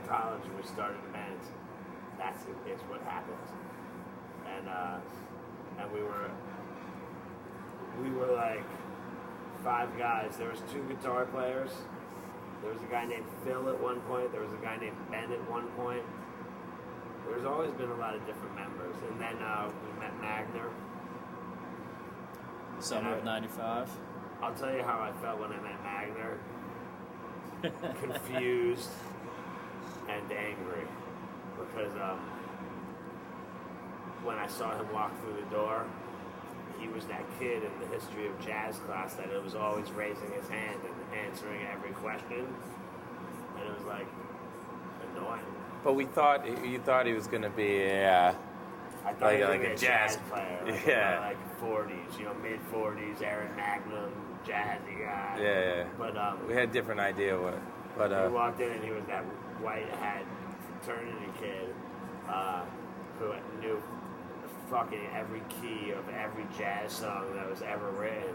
college and we started a band. It's what happened. And we were like 5 guys. There was 2 guitar players. There was a guy named Phil at one point. There was a guy named Ben at one point. There's always been a lot of different members. And then we met Magner. Summer of '95. I'll tell you how I felt when I met Magner. Confused and angry. Because when I saw him walk through the door, he was that kid in the history of jazz class that was always raising his hand and answering every question. And it was like annoying. But you thought he was going to be I thought he was like a jazz player. Like 40s, mid 40s, Aaron Magnum, jazzy guy. Yeah. But we had a different idea what. But he walked in and he was that white hat fraternity kid who knew fucking every key of every jazz song that was ever written,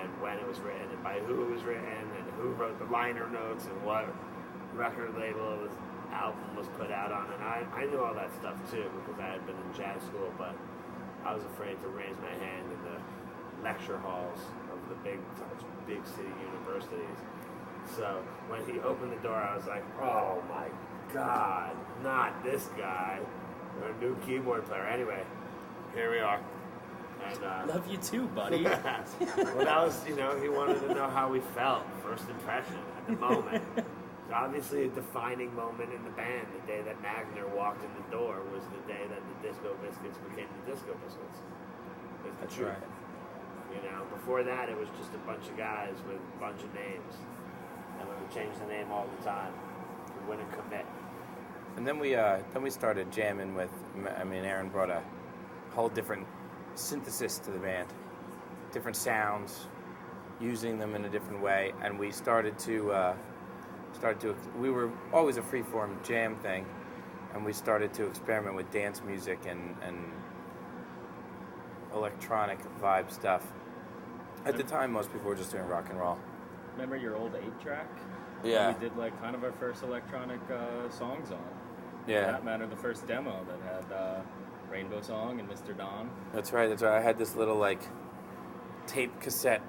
and when it was written, and by who it was written, and who wrote the liner notes, and what record label the album was put out on. And I knew all that stuff too because I had been in jazz school, but I was afraid to raise my hand in the lecture halls of the big city universities. So when he opened the door, I was like, oh my God, not this guy. Our new keyboard player. Anyway, here we are. And love you too, buddy. Well, that was, he wanted to know how we felt, first impression at the moment. So obviously a defining moment in the band. The day that Magner walked in the door was the day that the Disco Biscuits became the Disco Biscuits. That's truth. right. Before that it was just a bunch of guys with a bunch of names. And we would change the name all the time. We wouldn't commit. And then we started jamming with. Aaron brought a whole different synthesis to the band, different sounds, using them in a different way, and we started to. We were always a free-form jam thing, and we started to experiment with dance music and electronic vibe stuff. At the time, most people were just doing rock and roll. Remember your old 8-track? Yeah. We did kind of our first electronic songs on. Yeah. For that matter, the first demo that had Rainbow Song and Mr. Don. That's right. I had this little tape cassette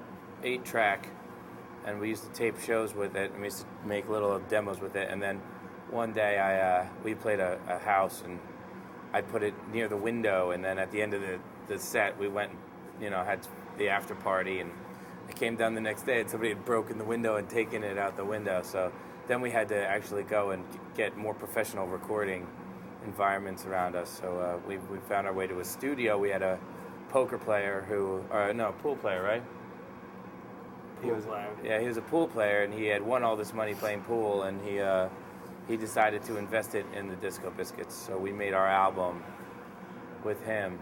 8-track, and we used to tape shows with it, and we used to make little demos with it. And then one day we played a house, and I put it near the window, and then at the end of the set, we went, had the after party, and I came down the next day, and somebody had broken the window and taken it out the window. So then we had to actually go and get more professional recording environments around us. So we found our way to a studio. We had a pool player, right? Player. Yeah, he was a pool player, and he had won all this money playing pool, and he decided to invest it in the Disco Biscuits. So we made our album with him,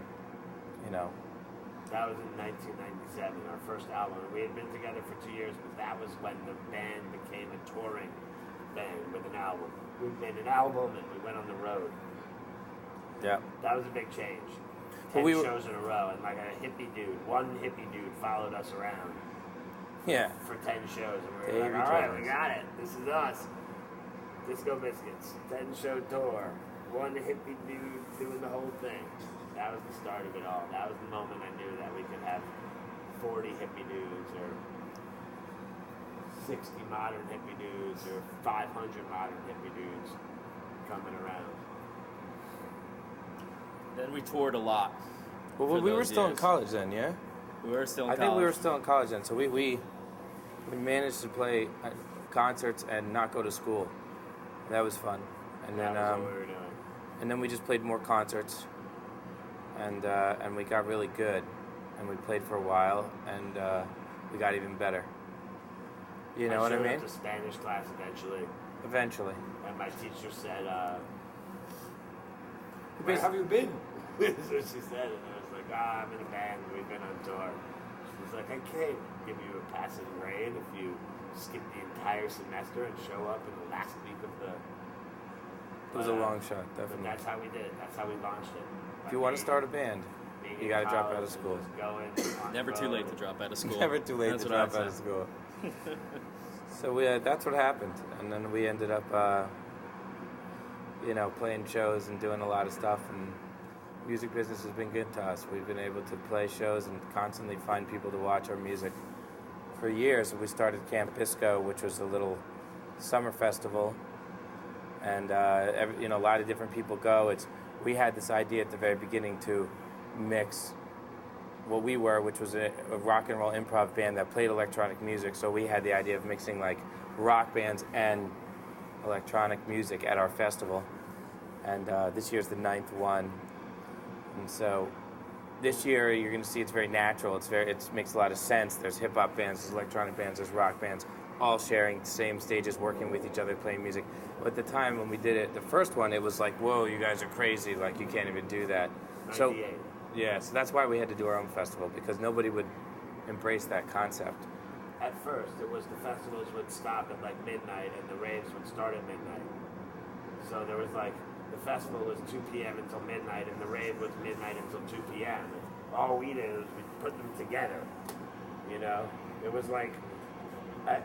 That was in 1997, our first album. We had been together for 2 years, but that was when the band became a touring band with an album. We made an album and we went on the road. Yeah. That was a big change. 10 shows in a row, and one hippie dude followed us around. Yeah. For 10 shows, and we were like, all right, we got it. This is us. Disco Biscuits, 10-show tour. One hippie dude doing the whole thing. That was the start of it all. That was the moment I knew that we could have 40 hippie dudes or 60 modern hippie dudes or 500 modern hippie dudes coming around. Then we toured a lot. Well, we were still in college then, yeah? We were still in college. I think we were still in college then, so we managed to play concerts and not go to school. That was fun. And that was what we were doing. And then we just played more concerts. And we got really good, and we played for a while, and we got even better. You know what I mean? I went to Spanish class eventually. And my teacher said, where have you been? That's what she said, and I was like, I'm in a band, we've been on tour. She was like, I can't give you a passing grade if you skip the entire semester and show up in the last week of the... It was a long shot, definitely. But that's how we did it. That's how we launched it. If you want to start a band, you got to drop out of school. Never too late to drop out of school. Never too late to drop out of school. So that's what happened, and then we ended up playing shows and doing a lot of stuff, and music business has been good to us. We've been able to play shows and constantly find people to watch our music for years. We started Camp Bisco, which was a little summer festival, and a lot of different people go. We had this idea at the very beginning to mix what we were, which was a rock and roll improv band that played electronic music. So we had the idea of mixing like rock bands and electronic music at our festival, and this year's the 9th one. And so this year you're going to see it's very natural. It makes a lot of sense. There's hip hop bands, there's electronic bands, there's rock bands, all sharing the same stages, working with each other, playing music. But at the time when we did it, the first one, it was like, whoa, you guys are crazy. Like, you can't even do that. 98. So yeah, so that's why we had to do our own festival, because nobody would embrace that concept. At first, it was the festivals would stop at like midnight and the raves would start at midnight. So there was like, the festival was 2 p.m. until midnight and the rave was midnight until 2 p.m. All we did was we put them together. It was like,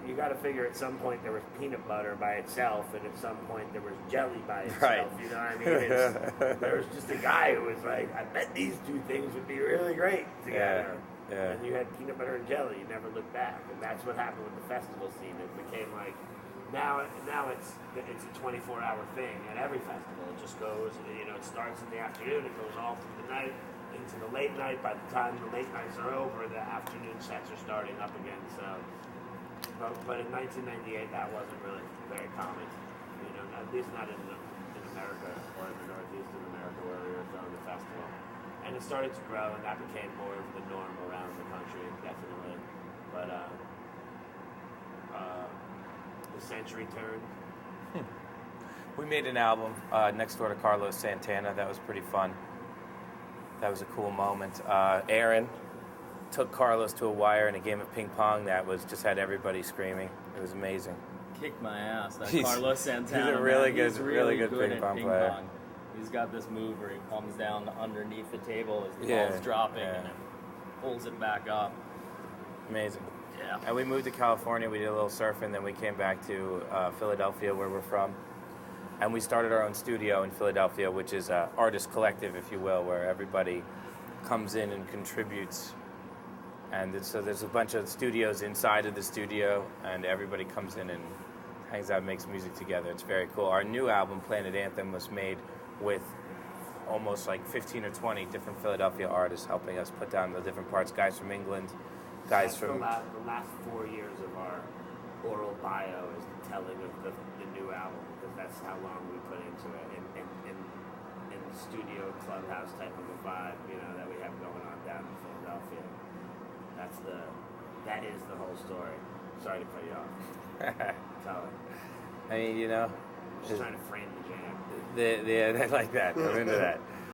you got to figure at some point there was peanut butter by itself, and at some point there was jelly by itself. Right. You know what I mean? There was just a guy who was like, I bet these two things would be really great together. Yeah. And you had peanut butter and jelly. You never looked back, and that's what happened with the festival scene. It became like now it's a 24-hour thing at every festival. It just goes. It starts in the afternoon. It goes all through the night into the late night. By the time the late nights are over, the afternoon sets are starting up again. So. But in 1998, that wasn't really very common. At least not in America or in the Northeast of America where we were throwing the festival. And it started to grow, and that became more of the norm around the country, definitely. But the century turned. We made an album next door to Carlos Santana. That was pretty fun. That was a cool moment. Aaron took Carlos to a wire in a game of ping pong that just had everybody screaming. It was amazing. Kicked my ass. That Carlos Santana. He's a really man. good, He's really good ping pong player. Pong. He's got this move where he comes down underneath the table as the Yeah, ball's dropping yeah. and then pulls it back up. Amazing. Yeah. And we moved to California. We did a little surfing. Then we came back to Philadelphia, where we're from. And we started our own studio in Philadelphia, which is an artist collective, if you will, where everybody comes in and contributes. And so there's a bunch of studios inside of the studio, and everybody comes in and hangs out and makes music together. It's very cool. Our new album, Planet Anthem, was made with almost like 15 or 20 different Philadelphia artists helping us put down the different parts. Guys from England, guys from... The last 4 years of our oral bio is the telling of the new album, because that's how long we put into it. In the studio clubhouse type of a vibe, that we have going on down in Philadelphia. That is the whole story. Sorry to cut you off. Tell it. I mean, Just trying to frame the jam. Yeah, I like that. I'm into that.